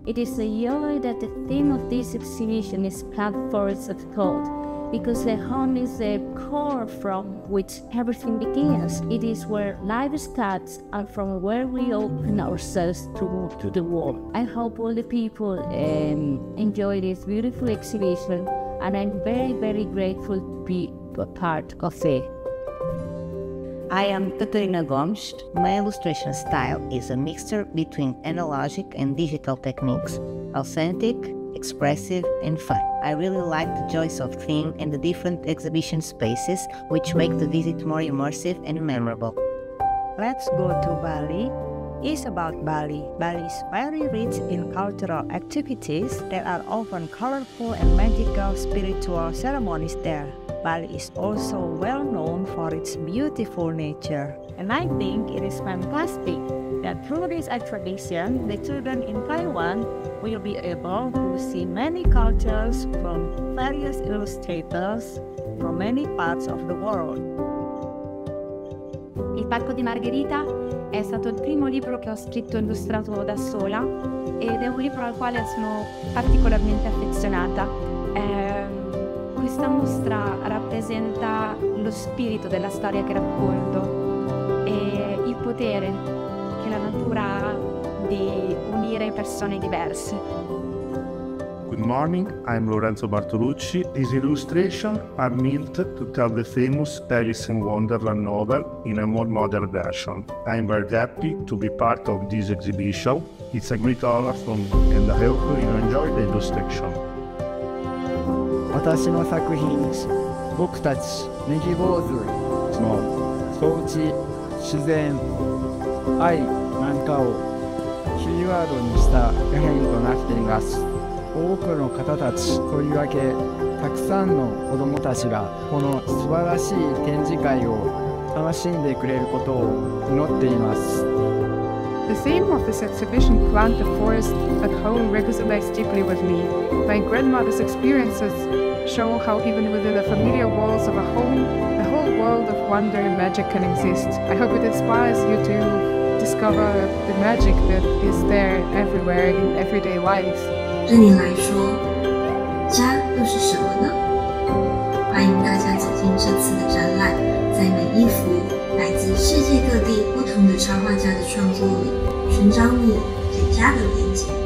It is a joy that the theme of this exhibition is platforms of thought, because the home is the core from which everything begins. It is where life starts and from where we open ourselves to the world. I hope all the people enjoy this beautiful exhibition, and I'm very, very grateful to be a part of it. I am Katarina Gomes. My illustration style is a mixture between analogic and digital techniques, authentic, expressive, and fun. I really like the choice of theme and the different exhibition spaces, which make the visit more immersive and memorable. Let's go to Bali. It's about Bali. Bali is very rich in cultural activities that are often colorful and magical spiritual ceremonies there. Bali is also well known for its beautiful nature. And I think it is fantastic that through this exhibition, the children in Taiwan will be able to see many cultures from various illustrators from many parts of the world. Il Parco di Margherita è stato il primo libro che ho scritto illustrato da sola ed è un libro al quale sono particolarmente affezionata. Questa mostra rappresenta lo spirito della storia che racconto e il potere che la natura ha di unire persone diverse. Good morning, I'm Lorenzo Bartolucci. These illustrations are meant to tell the famous Alice in Wonderland novel in a more modern version. I'm very happy to be part of this exhibition. It's a great honor for me, and I hope you enjoy the illustration. 私の作品「僕たちネギ坊主」の掃除、自然、愛なんかをキーワードにした絵本となっています。多くの方たち、とりわけたくさんの子どもたちがこの素晴らしい展示会を楽しんでくれることを祈っています。The theme of this exhibition, Plant the Forest at Home, resonates deeply with me. My grandmother's experiences show how even within the familiar walls of a home, the whole world of wonder and magic can exist. I hope it inspires you to discover the magic that is there everywhere in everyday life. 对你来说，家又是什么呢？欢迎大家走进这次的展览，在每一幅来自世界各地不同的插画家的创作里，寻找你对家的连结。